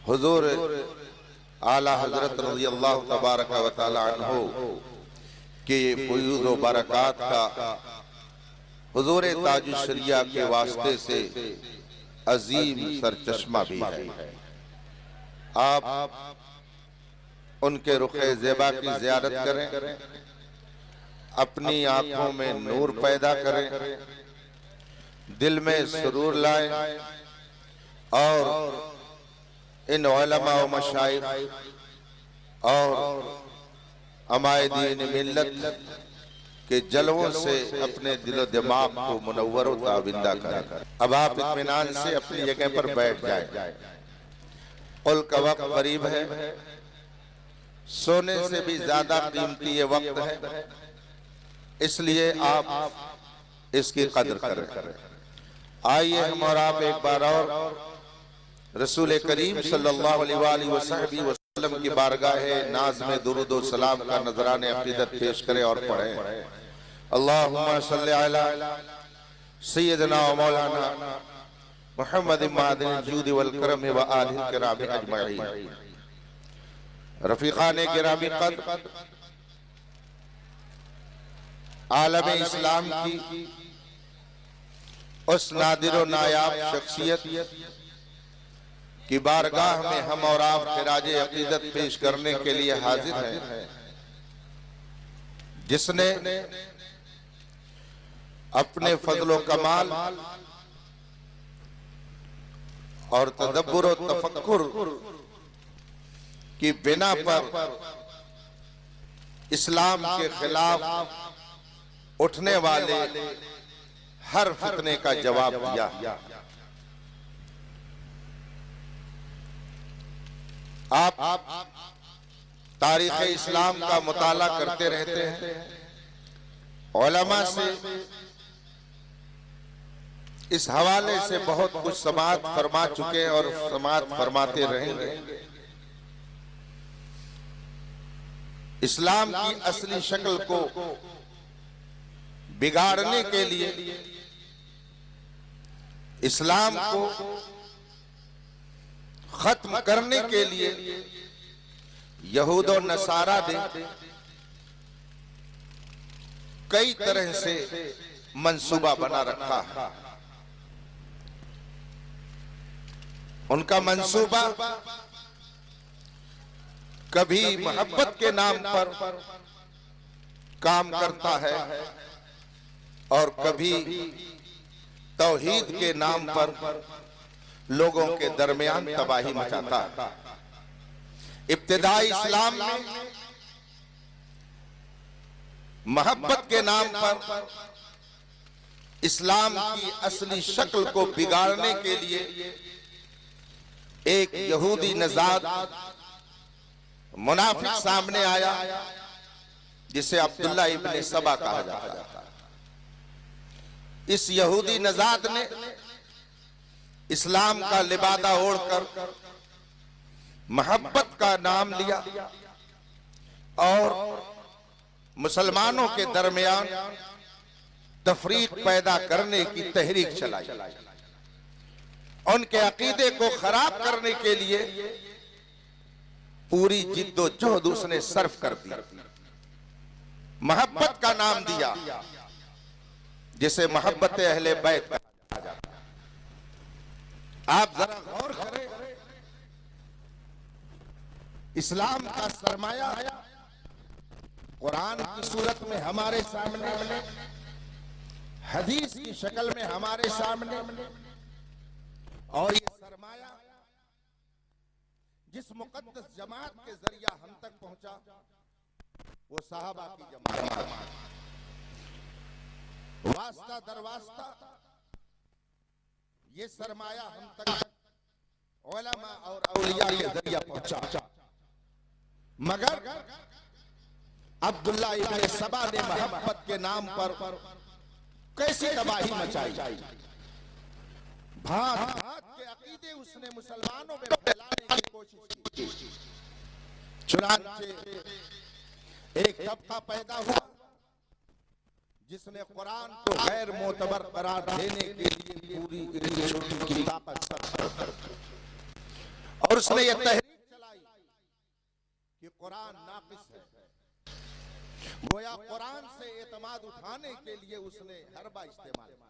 हुजूर आला हजरत रज़ियल्लाहु तबारक व तआला अन्हु के फयूज़ व बरक़ात का हुजूर ताजुश शरिया के वास्ते से अजीम सरचश्मा भी है। आप उनके रुखे ज़ेबा की ज़ियारत करें, अपनी आंखों में नूर पैदा करें, दिल में सुरूर लाएं और इन उलमा व मशाइख और अमायदीन मिल्लत के जलवों से अपने दिलो दिमाग को मुनव्वर व ताबिंदा करें। अब आप इत्मीनान से अपनी जगह पर बैठ जाएं। कुल का वक्त करीब है, सोने से भी ज्यादा कीमती ये वक्त है, इसलिए आप इसकी कदर करें। आइए हम और आप एक बार और रसूल करीम सल्लल्लाहु अलैहि वसल्लम की बारगाह नाज में दुरूद व सलाम का नजराने अकीदत पेश करें और पढ़ें। अल्लाहुम्मा सल्लि अला सय्यदना व मौलाना मुहम्मद मादिन जूद वल करम व आलिहि किराम अजमईन। रफीकाने गिरामी कद्र आलम इस्लाम की उस नादिर व नायाब शख्सियत की बारगाह में हम और आप खिराज अकीदत पेश करने के लिए हाजिर हैं, जिसने अपने फजलो कमाल और तदब्बुर व तफक्कुर की बिना पर इस्लाम के खिलाफ उठने वाले हर फितने का जवाब दिया। आप तारीख इस्लाम का मुताला करते रहते हैं, उलमा से इस हवाले से बहुत कुछ समाअत फरमा चुके और समाअत फरमाते रहेंगे। इस्लाम की असली शक्ल को बिगाड़ने के लिए, इस्लाम को खत्म करने के लिए यहूद और नसारा ने कई तरह से मंसूबा बना रखा है। उनका मंसूबा कभी मोहब्बत के नाम पर काम करता है और कभी तौहीद के नाम पर लोगों के दरमियान तबाही मचाता है। इब्तिदाई इस्लाम में मोहब्बत के नाम पर इस्लाम की असली शक्ल को बिगाड़ने के लिए एक यहूदी नजाद मुनाफिक सामने आया, जिसे अब्दुल्ला इब्ने सबा कहा जाता है। इस यहूदी नजाद ने इस्लाम का लिबादा ओढ़कर मोहब्बत का नाम लिया और मुसलमानों के दरमियान तफरीक पैदा करने की तहरीक चलाई। उनके अकीदे को खराब करने के लिए पूरी जिद्दोजहद उसने सर्फ कर दी। मोहब्बत का नाम दिया, जिसे मोहब्बत अहले बैत कहा जाता है। आप जरा गौर करें, इस्लाम का सरमाया कुरान की सूरत में हमारे सामने, हदीस की शक्ल में हमारे सामने, और ये सरमाया जिस मुकद्दस जमात के जरिया हम तक पहुंचा वो सहाबा की जमात। वास्ता दरवास्ता ये सरमाया हम तक उलमा और औलिया के जरिया पहुंचा, मगर अब्दुल्ला इब्ने सबा ने मोहब्बत के नाम पर कैसी तबाही मचाई। भांत भांत के अकीदे उसने मुसलमानों में फैलाने की कोशिश की। चुनांचे एक तबका पैदा हुआ जिसने कुरान को गैर मोतबर करार देने के लिए पूरी छोटी की ताकत और उसने ये तहरीक चलाई कि कुरान नाकिस है। गोया कुरान से एतमाद उठाने के लिए उसने हरबा इस्तेमाल किया।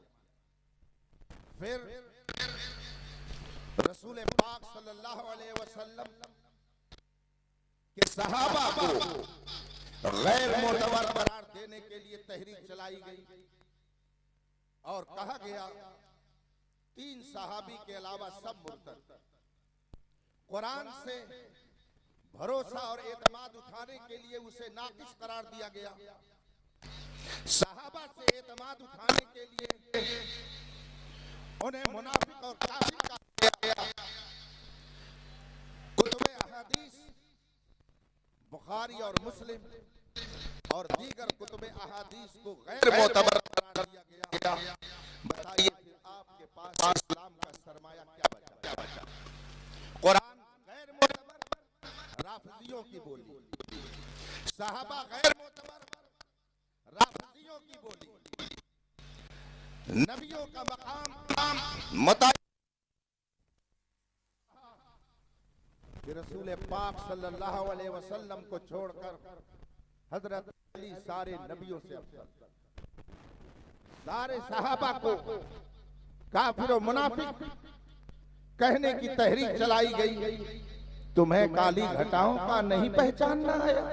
फिर रसूल पाक सल्लल्लाहु अलैहि वसल्लम के सहाबा को गैर मोतबर करार देने के लिए तहरीक चलाई गई और कहा गया 3 सहाबी के अलावा सब मुर्तद। कुरान से भरोसा और एतमाद उठाने के लिए उसे नाकिस करार दिया गया। सहाबा से एतमाद उठाने के लिए उन्हें मुनाफिक और काफिर कहा गया। कुतुबे अहादीस बुखारी और मुस्लिम और दीगर कुतुबे अहादीस को गैर मोतबर करार दिया गया। बताइए फिर आपके पास इस्लाम का सरमाया क्या बचा? कुरान गैर मोतबर, राफिजियों की बोली। सहाबा गैर मोतबर, राफिजियों की बोली। नबियों का मकाम रसूल पाक सल्लल्लाहु अलैहि वसल्लम को छोड़कर हजरत अली सारे नबियों से अफजल। सारे सहाबा को काफिर और मुनाफिक कहने की तहरीक चलाई गई। तुम्हें काली घटाओं का नहीं पहचानना आया?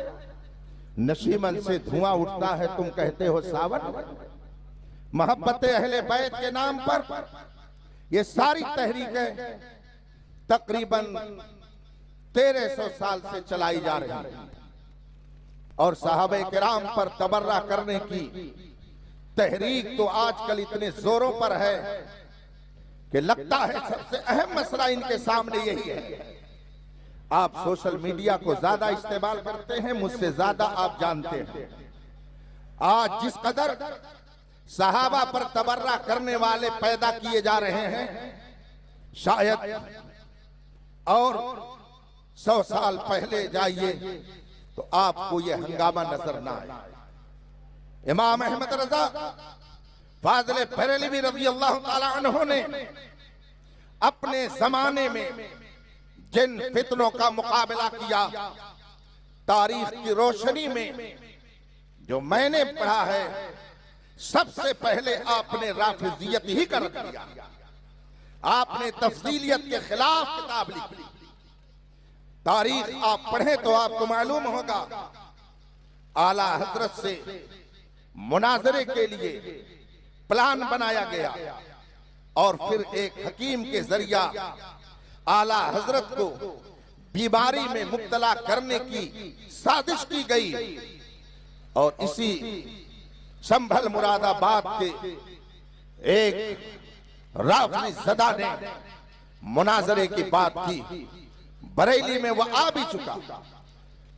नशीमन से धुआं उठता है, तुम कहते हो सावन। मोहब्बत अहले बैत के नाम पर ये सारी तहरीकें तकरीबन 1300 साल से चलाई जा रही है और सहाबे किराम पर तबर्रा करने की तहरीक तो आजकल इतने जोरों पर है कि लगता है सबसे अहम मसला इनके सामने यही है। आप सोशल मीडिया को ज्यादा इस्तेमाल करते हैं, मुझसे ज्यादा आप जानते हैं। आज जिस कदर सहाबा पर तबर्रा करने वाले पैदा किए जा रहे हैं, शायद और 100 साल पहले जाइए तो आपको यह हंगामा नजर ना आए। इमाम अहमद रजा फाज़िल बरेलवी रज़ी अल्लाह ताला अन्हु ने अपने जमाने में जिन फितनों का मुकाबला किया, तारीख की रोशनी में जो मैंने पढ़ा है, सबसे पहले आपने राफिजियत ही कर दिया। आपने तफसीलियत के खिलाफ किताब लिखी। तारीख आप पढ़ें तो आपको मालूम होगा, आला हजरत से मुनाजरे के लिए प्लान बनाया गया और फिर एक हकीम के जरिया आला हजरत को बीमारी में मुब्तला करने की साजिश की गई और इसी संभल मुरादाबाद के एक राफी ज़दा ने मुनाजरे की बात की। बरेली में वह आ भी चुका।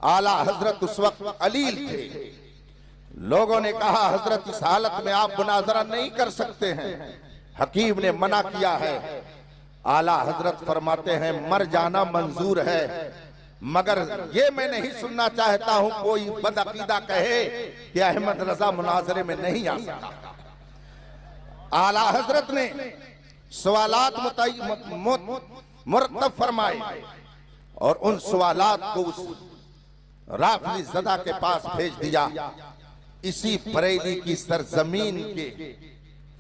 आला हजरत उस वक्त अलील थे। लोगों ने कहा हजरत इस हालत में आप मुनाजरा नहीं कर सकते हैं, हकीम ने मना किया है। आला हजरत फरमाते हैं मर जाना मंजूर है, मगर ये मैं नहीं सुनना चाहता हूं कोई बदअकीदा कहे कि अहमद रजा मुनाजरे में नहीं आ सकता। आला हजरत ने सवालात मुरतब फरमाए और उन सवालात को उस राफी ज़दा के पास भेज दिया। इसी बरेली की सरजमीन के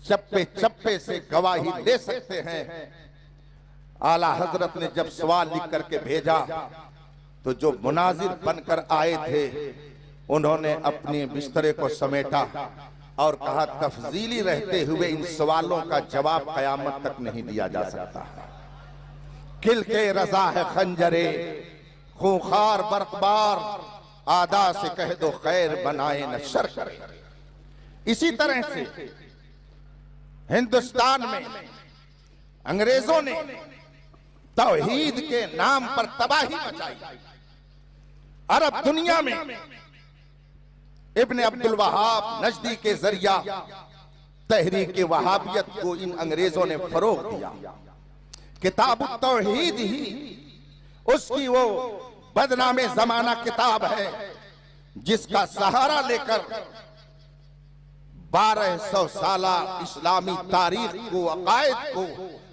चप्पे चप्पे से गवाही ले सकते हैं। आला हजरत ने जब सवाल लिख करके भेजा तो जो मुनाजिर बनकर आए थे उन्होंने अपने बिस्तरे को समेटा और कहा तफजीली रहते हुए इन सवालों का जवाब कयामत तक नहीं दिया जा सकता। किल के रजा है खंजरे खूंखार बरकबार, आदा से कह दो खैर बनाए न शर करे। इसी तरह से हिंदुस्तान में अंग्रेजों ने तौहीद के नाम पर तबाही मचाई। अरब दुनिया में इब्ने अब्दुल वहाब नजदी के जरिया तहरीक वहाबियत को इन अंग्रेजों ने फरोग दिया। किताब तौहीद ही उसकी वो बदनामे जमाना किताब है जिसका सहारा लेकर 1200 साला इस्लामी तारीख को, अकायद को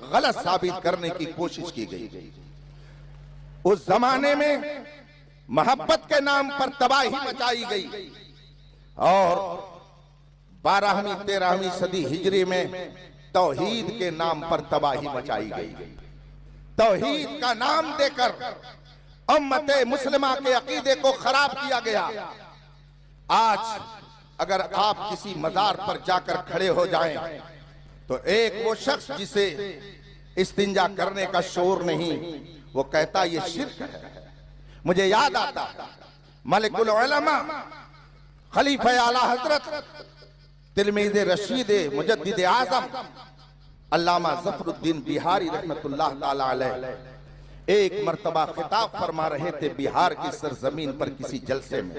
गलत साबित करने की कोशिश की गई। उस जमाने में मोहब्बत के नाम पर तबाही मचाई गई और 12वीं 13वीं सदी हिजरी में तौहीद के नाम पर तबाही मचाई गई। तौहीद का नाम देकर उम्मते मुस्लिमा के अकीदे को खराब किया गया। आज अगर आप किसी मजार पर जाकर खड़े हो जाएं तो एक वो शख्स जिसे इस्तिंजा करने का शोर नहीं, वो कहता ये शिर्क है। मुझे याद आता मलिकुल उलमा खलीफा आला हजरत तिलमीज़ रशीद मुजद्दिद आज़म अल्लामा ज़फ़रुद्दीन बिहारी रहमतुल्लाह ताला अलैह एक मर्तबा खिताब फरमा रहे थे बिहार की सरजमीन पर किसी जलसे में।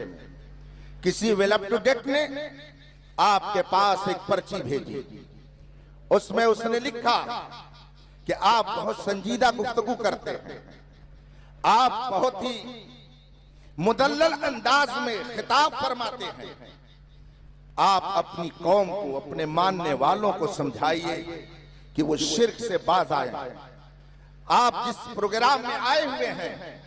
किसी वेल अप टू डेट ने आपके पास एक पर्ची भेजी, उसमें उसने लिखा कि आप बहुत संजीदा गुफ्तगू करते हैं, आप बहुत ही मुदल्लल अंदाज में खिताब फरमाते हैं, आप अपनी कौम को, अपने मानने वालों को समझाइए कि वो शिर्क से बाज आए। आप जिस प्रोग्राम में आए हुए हैं,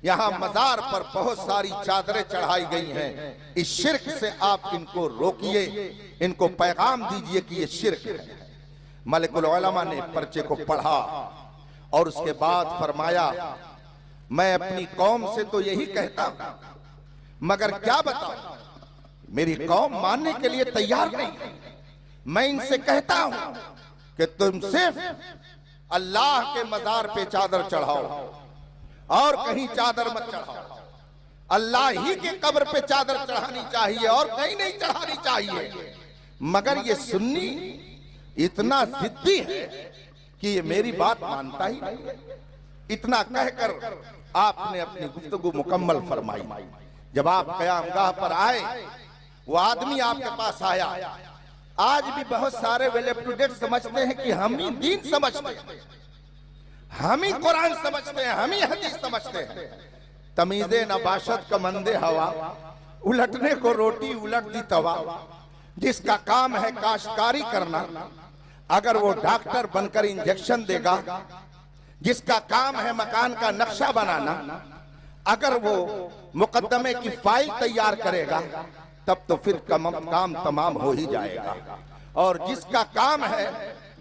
यहाँ मजार पर बहुत सारी चादरें चढ़ाई गई हैं, इस शिर्क से आप इनको रोकिए, इनको पैगाम दीजिए कि ये शिर्क है। मलिकुल उलमा ने पर्चे को पढ़ा और उसके बाद फरमाया, मैं अपनी कौम से तो यही कहता हूं, मगर क्या बताऊं, मेरी कौम मानने के लिए तैयार नहीं है। मैं इनसे कहता हूं कि तुम सिर्फ अल्लाह के मजार पे चादर चढ़ाओ और कहीं चादर मत चढ़ाओ। अल्लाह ही के कब्र पे चादर चढ़ानी चाहिए और कहीं नहीं चढ़ानी चाहिए। मगर ये सुन्नी इतना जिद्दी है कि ये मेरी बात मानता ही नहीं। इतना कहकर आपने अपनी गुफ्तगू मुकम्मल फरमाई। जब आप क़यामगाह पर आए, वो आदमी आपके पास आया। आज भी बहुत सारे वेल अप टू डेट समझते हैं कि हम ही दीन समझते हैं, हम ही कुरान समझते हैं, हम ही हदीस समझते हैं। तमीज़े नबाशत का मंदे हवा, उलटने को रोटी उलट दी तवा। जिसका काम है काश्तकारी करना, अगर वो डॉक्टर बनकर इंजेक्शन देगा, जिसका काम है मकान का नक्शा बनाना, अगर वो मुकद्दमे की फाइल तैयार करेगा, तब तो फिर काम तमाम हो ही जाएगा। और जिसका काम है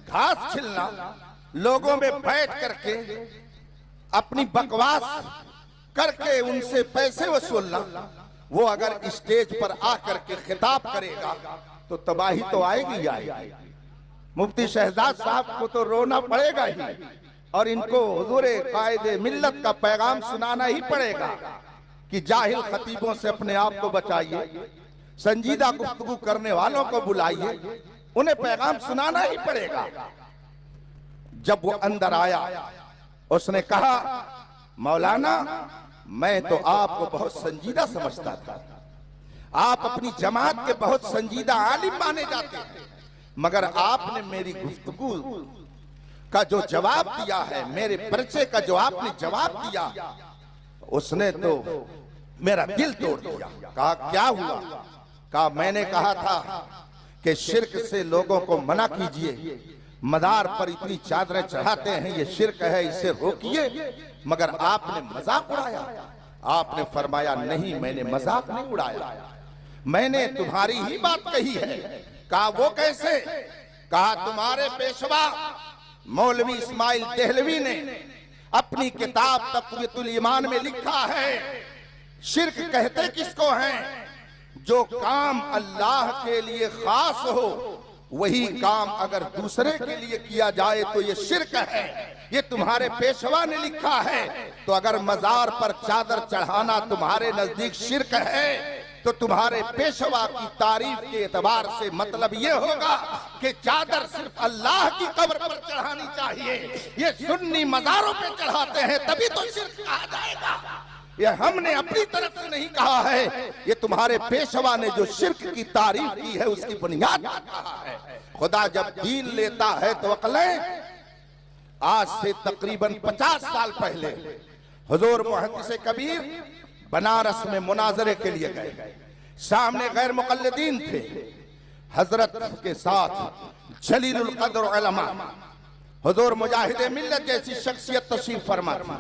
घास छिलना, लोगों में बैठ करके अपनी बकवास करके उनसे पैसे वसूलना, वो अगर स्टेज पर आकर के खिताब करेगा तो तबाही तो आएगी आएगी। मुफ्ती शहजाद साहब को तो रोना पड़ेगा ही और इनको हुजूरे कायदे मिल्लत का पैगाम सुनाना ही पड़ेगा कि जाहिल खतीबों से अपने आप को बचाइए, संजीदा गुफ्तगू करने वालों को बुलाइए, उन्हें पैगाम सुनाना ही पड़ेगा। जब वो अंदर आया, उसने कहा, मौलाना मैं तो आपको बहुत संजीदा समझता था, आप अपनी जमात के बहुत संजीदा आलिम माने जाते हैं, मगर आपने मेरी गुफ्तगू का जो जवाब दिया है, मेरे पर्चे का जो आपने जवाब दिया, उसने तो मेरा दिल तोड़ दिया। कहा क्या हुआ? कहा मैंने कहा था कि शिर्क से लोगों को मना कीजिए, मदार पर इतनी चादरें चढ़ाते हैं, ये शिर्क है, इसे रोकिए, मगर आपने मजाक उड़ाया। आपने फरमाया नहीं, मैंने मजाक नहीं उड़ाया, मैंने तुम्हारी ही बात कही है। कहा वो कैसे? कहा तुम्हारे पेशवा मौलवी इस्माइल देहलवी ने अपनी किताब तक़वियतुल ईमान में लिखा है, शिर्क कहते किसको हैं? जो काम अल्लाह के लिए खास हो, वही काम अगर दूसरे के लिए किया जाए तो ये शिर्क है। ये तुम्हारे पेशवा ने लिखा है। तो अगर मजार पर चादर चढ़ाना तुम्हारे नजदीक शिर्क है, तो तुम्हारे पेशवा की तारीफ के एतबार से मतलब ये होगा कि चादर सिर्फ अल्लाह की कब्र पर चढ़ानी चाहिए। ये सुन्नी मजारों पे चढ़ाते हैं, तभी तो शिर्क कहा जाएगा। ये हमने अपनी तरफ से नहीं कहा है, ये तुम्हारे पेशवा ने जो शिर्क की तारीफ की है उसकी बुनियाद पर कहा है। खुदा जब दीन लेता है तो अक्लें, आज से तकरीबन 50 साल पहले हुजूर मुहद्दिस कबीर बनारस में मुनाजरे के लिए गए। सामने गैर मुक़ल्लिदीन थे, हजरत के साथ जलीलुल कद्र उलमा हुजूर मुजाहिद मिल्लत जैसी शख्सियत तशरीफ फरमा थी।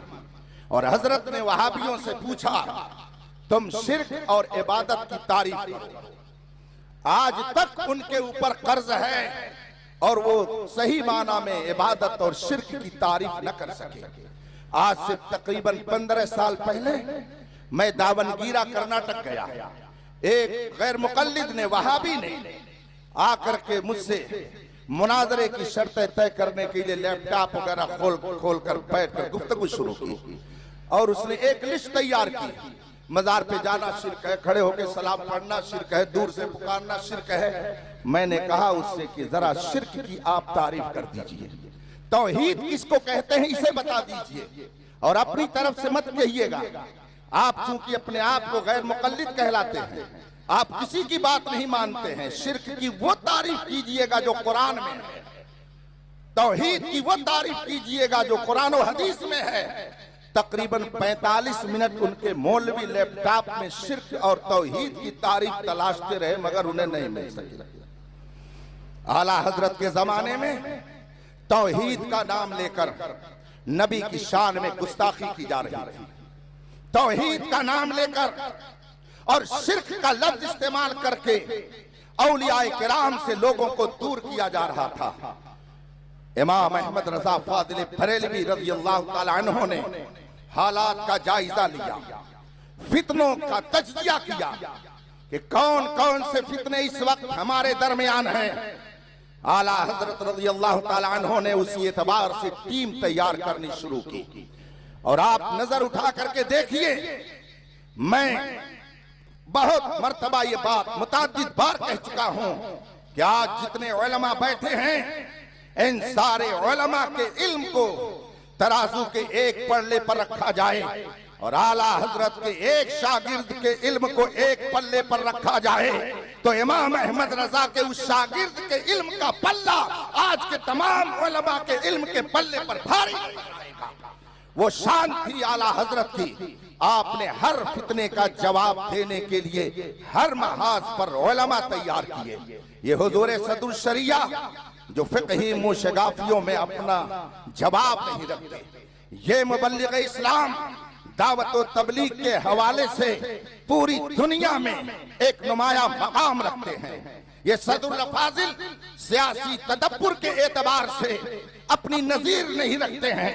और हजरत ने वहाबियों से पूछा, तुम शिर्क और इबादत की तारीफ करो। आज तक उनके ऊपर कर्ज है और वो सही माना में इबादत और शिर्क की तारीफ न कर सके। आज से तकरीबन 15 साल पहले मैं दावनगीरा कर्नाटक गया। एक गैर मुकल्लिद ने, वहाबी ने आकर के मुझसे मुनाजरे की शर्तें तय करने के लिए लैपटॉप वगैरह खोल कर बैठ कर गुफ्तगू शुरू की और उसने एक लिस्ट तैयार की। मजार पे जाना शिर्क है, खड़े होकर सलाम पढ़ना शिर्क है, दूर से पुकारना शिर्क है। मैंने कहा उससे कि जरा शिर्क की आप तारीफ कर दीजिए, तौहीद किसको कहते हैं इसे बता दीजिए और अपनी तरफ से मत कहिएगा। आप चूंकि अपने आप को गैर मुकल्लिद कहलाते हैं, आप किसी की बात नहीं मानते हैं, शिर्क की वो तारीफ कीजिएगा जो कुरान में है, तौहीद की वो तारीफ कीजिएगा जो कुरान और हदीस में है। तकरीबन 45 मिनट उनके मौलवी लैपटॉप में शिर्क और तौहीद की तारीफ तलाशते रहे मगर उन्हें नहीं मिल सकी। आला हजरत के जमाने में तौहीद का नाम लेकर नबी की शान में गुस्ताखी की जा रही थी। तौहीद का नाम लेकर और शिर्क का लफ्ज इस्तेमाल करके औलिया किराम से लोगों को दूर किया जा रहा था। इमाम अहमद रजा फादिल बरेलवी रज़ियल्लाहु ताला अन्हु ने हालात का जायजा लिया, फितनों का तज्जिया किया कि कौन कौन से फितने इस वक्त हमारे दरमियान हैं। आला हजरत रज़ियल्लाहु ताला अन्हु ने उसी एतबार से टीम तैयार करनी शुरू की। और आप नजर उठा करके देखिए, मैं बहुत मर्तबा ये बात मुताद्दिद बार कह चुका हूं कि आज जितने उलमा बैठे हैं, इन सारे उलमा के इल्म को तराजू के एक पल्ले पर रखा जाए और आला हजरत के एक शागिर्द के इल्म को एक पल्ले पर रखा जाए तो इमाम अहमद रजा के उस शागिर्द के इल्म का पल्ला आज के तमाम उलमा के इल्म के पल्ले पर भारी आएगा। वो शान थी आला हजरत की। आपने हर फितने का जवाब देने के लिए हर महाज पर उलमा तैयार किए। ये हुजूर सदुल शरिया जो फिक़ही मुशगाफियों में अपना जवाब नहीं रखते, ये मुबल्लिग इस्लाम दावत और तबलीग के हवाले से पूरी दुनिया में एक नुमाया मकाम रखते हैं। ये सदरुल फाजिल सियासी तदब्बुर के एतबार से अपनी नजीर नहीं रखते हैं।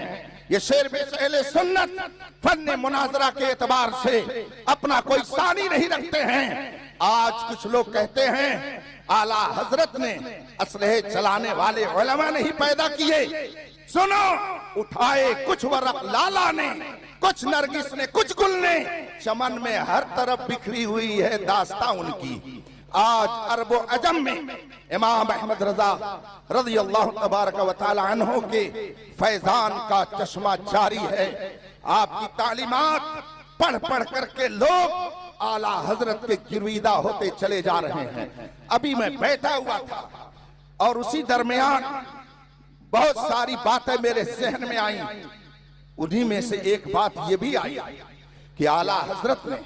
ये शेर में अहले सुन्नत फन मुनाजरा के एतबार से अपना कोई सानी नहीं रखते हैं। आज कुछ लोग कहते हैं आला हजरत ने असलहे चलाने वाले उलमा नहीं पैदा किए। सुनो, उठाए कुछ वरक लाला ने, कुछ नरगिस ने, कुछ गुल ने, चमन में हर तरफ बिखरी हुई है दास्तां उनकी। आज अरबो अजम में इमाम अहमद रजा रज़ियल्लाहु तबारक व तआला अन्हु के फैजान का चश्मा जारी है। आपकी तालीमात पढ़ पढ़ करके लोग आला हजरत के गिरविदा होते चले जा रहे हैं। अभी मैं बैठा हुआ था और उसी दरमियान बहुत सारी बातें मेरे जहन में आई। उन्हीं में से एक बात ये भी आई कि आला हजरत ने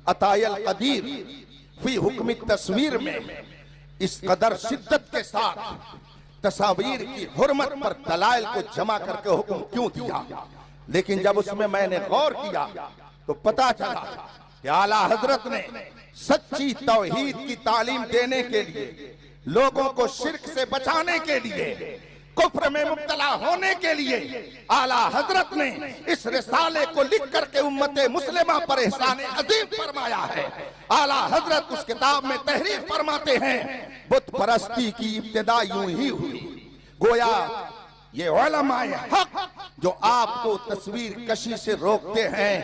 अतायल कदीर फी हुक्म तस्वीर में इस कदर शिद्दत के साथ तस्वीर की हुर्मत पर दलाइल को जमा करके हुक्म क्यों दिया। लेकिन जब उसमें मैंने गौर किया तो पता चला कि आला हजरत ने सच्ची तौहीद की तालीम देने के लिए, लोगों को शिर्क से बचाने के लिए, कुफ्र में मुब्तला होने के लिए आला हजरत ने इस रिसाले को लिख करके उम्मत मुस्लिमा पर एहसान अजीम फरमाया है। आला हजरत उस किताब में तहरीर फरमाते हैं, बुत परस्ती की इब्तिदा यूं ही हुई। गोया ये उलमाए हक जो आपको तस्वीर कशी से रोकते हैं,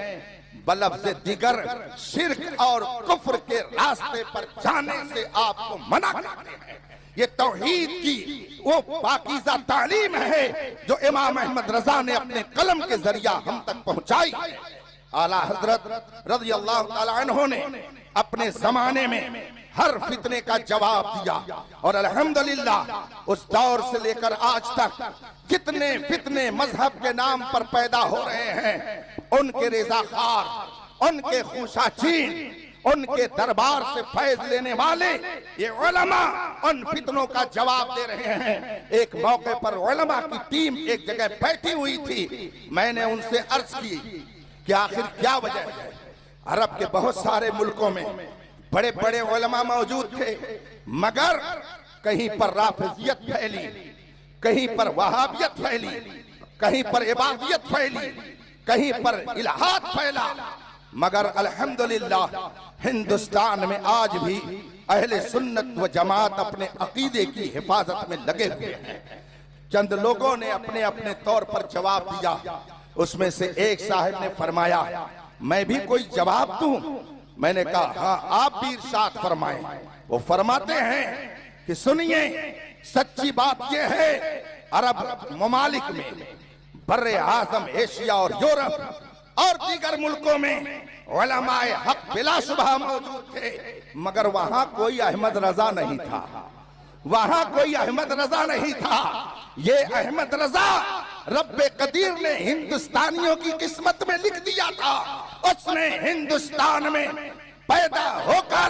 बलब से दिगर शिर्क और कुफ्र के रास्ते पर जाने से आपको मना करते हैं। ये तौहीद की वो पाकीज़ा तालीम है जो इमाम अहमद रजा ने अपने कलम के जरिया हम तक पहुंचाई। आला हजरत रज़ियल्लाहु ताला अन्हु ने अपने जमाने में हर फितने का जवाब दिया और अल्हम्दुलिल्लाह उस दौर से लेकर आज तक कितने फितने मजहब के नाम पर पैदा हो रहे हैं, उनके रेज़ाखार, उनके खूशाचीन, उनके दरबार से फैज लेने वाले ये उलमा उन फितनों का जवाब दे रहे हैं। एक मौके पर उलमा की टीम एक जगह बैठी हुई थी। मैंने उनसे अर्ज की कि आखिर क्या वजह है। अरब के बहुत सारे मुल्कों में बड़े बड़े उलमा मौजूद थे, मगर कहीं पर राफिजियत फैली, कहीं पर वहाबियत फैली, कहीं पर इबादियत फैली, कहीं पर इल्हाद फैला। मगर अल्हम्दुलिल्लाह हिंदुस्तान में आज भी अहले सुन्नत व जमात अपने अकीदे की हिफाजत में लगे हुए हैं। चंद लोगों ने अपने अपने तौर पर जवाब दिया। उसमें से एक साहब ने फरमाया, मैं भी कोई जवाब दूं? मैंने कहा हाँ, आप भी इरशाद फरमाएं। वो फरमाते हैं कि सुनिए, सच्ची बात यह है, अरब ममालिक में, बर्रे आज़म एशिया और यूरोप और दीगर मुल्कों में उलमाए हक बिलाशुबह मौजूद थे, मगर वहां कोई अहमद रजा नहीं था। वहां कोई अहमद रजा नहीं था। ये अहमद रजा रब्बे कदीर ने हिंदुस्तानियों की किस्मत में लिख दिया था। उसने हिंदुस्तान में पैदा होकर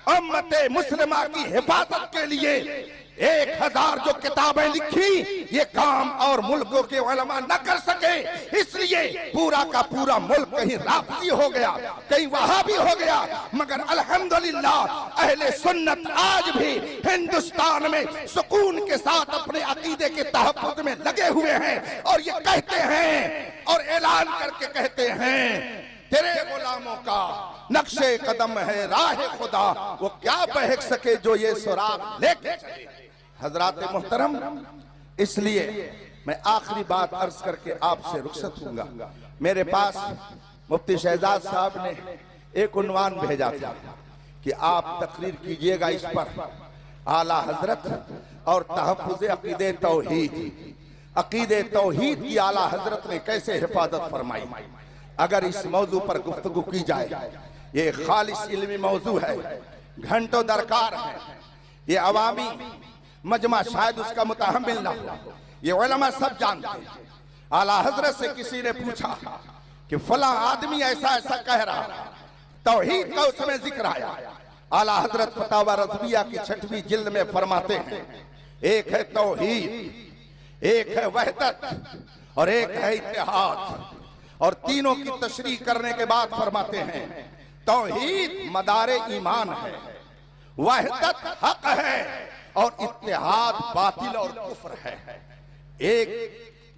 उम्मते मुस्लिमा की हिफाजत के लिए 1000 जो किताबें लिखी, ये काम और मुल्कों के उलमा न कर सके, इसलिए पूरा का पूरा मुल्क कहीं राफजी हो गया, कहीं वहाबी हो गया। मगर अल्हम्दुलिल्लाह अहले सुन्नत आज भी हिंदुस्तान में सुकून के साथ अपने अकीदे के तहफ़्फ़ुज़ में लगे हुए हैं, और ये कहते हैं और ऐलान करके कहते हैं, तेरे गुलामों का नक्शे कदम है राह खुदा, वो क्या बहक सके जो ये सुराग लेके चले। हजरात मोहतरम, इसलिए मैं आखिरी बात अर्ज करके आपसे रुखसत दूंगा। मेरे पास मुफ्ती शहजाद साहब ने एक उन्वान भेजा था कि आप तकरीर कीजिएगा इस पर, आला हजरत और तहफ़्फ़ुज़ अक़ीदे तौहीद। अक़ीदे तौहीद की आला हजरत ने कैसे हिफाजत फरमाई। अगर इस मौजू पर गुफ्तगू की जाए, ये खालिस इल्मी मौजू है, घंटों दरकार है। ये अवामी मजमा शायद उसका मुतहम्मिल ना हो, ये उलमा सब जानते हैं। आला हजरत से किसी ने पूछा कि फला आदमी ऐसा ऐसा कह रहा है, तौहीद का उसमें जिक्र आया। आला हजरत फतावा रज़विया की 6वीं जिल्द में फरमाते हैं, एक है तौहीद, एक है वहदत और एक है इत्तेहाद। और तीनों की तशरीह करने के बाद फरमाते हैं, तौहीद मदारे ईमान है, वहदत हक है और इत्तेहाद बातिल और कुफ्र है। एक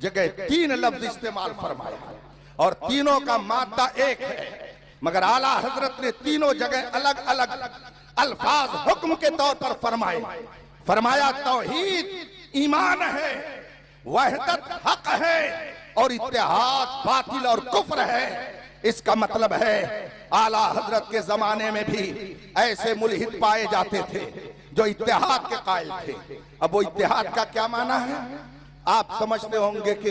जगह 3 लफ्ज इस्तेमाल फरमाया और तीनों का मादा एक है, मगर आला हजरत ने तीनों जगह अलग अलग अल्फाज हुक्म के तौर पर फरमाए। फरमाया तौहीद ईमान है, वहदत हक है और इत्तेहाद बातिल और कुफ्र है। इसका मतलब है आला हजरत के जमाने में भी ऐसे मुल्हिद पाए जाते थे जो इत्तेहाद के कायल थे। अब वो इत्तेहाद का क्या माना है आप समझते होंगे कि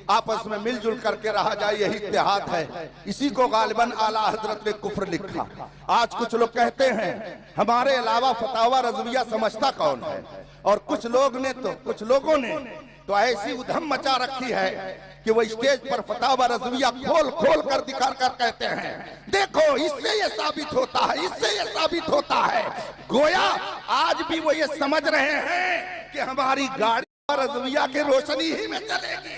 आपस में मिलजुल करके रहा जाए, यही इत्तेहाद है। इसी को गालिबन आला हजरत ने कुफ्र लिखा। आज कुछ लोग कहते हैं हमारे अलावा फतावा रज़विया समझता कौन है, और कुछ लोगों ने तो ऐसी उधम मचा रखी है कि वो स्टेज पर फतावा रज़विया खोल खोल कर दिखा कर कहते हैं, देखो इससे ये साबित होता है, इससे ये साबित होता है। गोया आज भी वो ये समझ रहे हैं कि हमारी गाड़ी रज़विया के रोशनी ही में चलेगी।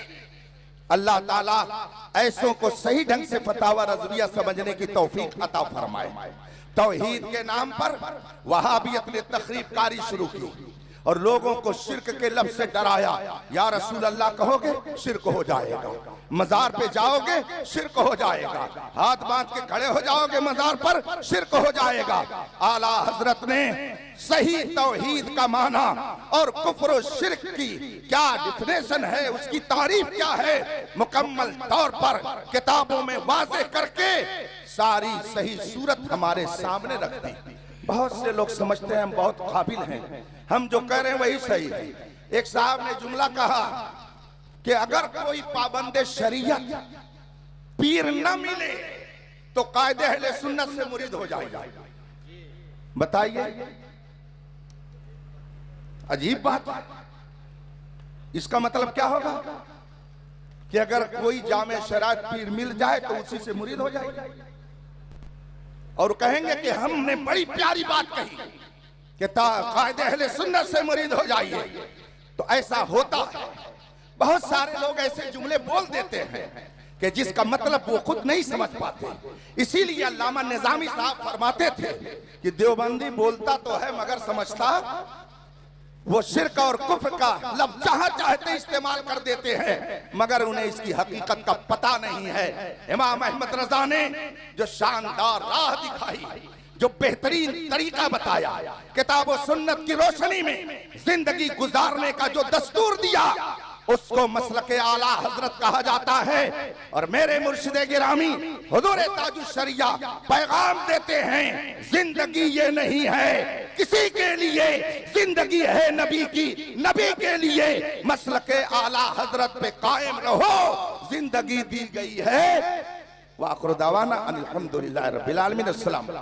अल्लाह ताला ऐसों को सही ढंग से फतावा रज़विया समझने की तौफीक अता फरमाए। तौहीद के नाम पर वहाबियत ने तखरीबकारी शुरू की और लोगों को शिर्क के लफ्ज़ से डराया। या रसूल अल्लाह कहोगे शिर्क हो जाएगा, मजार पे जाओगे शिर्क हो जाएगा, हाथ बांध के खड़े हो जाओगे मजार पर शिर्क हो जाएगा। आला हजरत ने सही तौहीद का माना और कुफ्र और शिर्क की क्या डिफिनेशन है, उसकी तारीफ क्या है, मुकम्मल तौर पर किताबों में वाज़ेह करके सारी सही सूरत हमारे सामने रख दी। बहुत से लोग समझते हैं हम बहुत काबिल हैं, हम जो कह रहे हैं वही सही है। एक साहब ने जुमला कहा कि अगर कोई पाबंदे शरीयत पीर न मिले तो कायदे अहले सुन्नत से मुरीद हो जाएगा। बताइए, अजीब बात है। इसका मतलब क्या होगा कि अगर कोई जामे शरात पीर मिल जाए तो उसी से मुरीद हो जाएगा, और कहेंगे कि हमने बड़ी प्यारी बात कही कि कायदे अहले सुन्नत से मुरीद हो जाइए। तो ऐसा होता है, बहुत सारे लोग ऐसे जुमले बोल देते हैं कि जिसका मतलब वो खुद नहीं समझ पाते। इसीलिए अल्लामा निजामी साहब फरमाते थे कि देवबंदी बोलता तो है मगर समझता वो शिर्क और कुफ्र का लफ्ज जहां चाहते इस्तेमाल कर देते हैं, मगर उन्हें इसकी हकीकत का पता नहीं है। इमाम अहमद रजा ने जो शानदार राह दिखाई, जो बेहतरीन तरीका बताया, किताब और सुन्नत की रोशनी में जिंदगी गुजारने का जो दस्तूर दिया, उसको मसलके आला हजरत कहा जाता है। और मेरे मुर्शिदे गिरामी हुजूर ताजुश शरिया पैगाम देते हैं, जिंदगी ये नहीं है किसी के लिए, जिंदगी है नबी की, नबी के लिए। मसलके आला हजरत पे कायम रहो, जिंदगी दी गई है। वाखिर दावाना अनिल हम्दुलिल्लाहि रब्बिल आलमीन। अस्सलाम।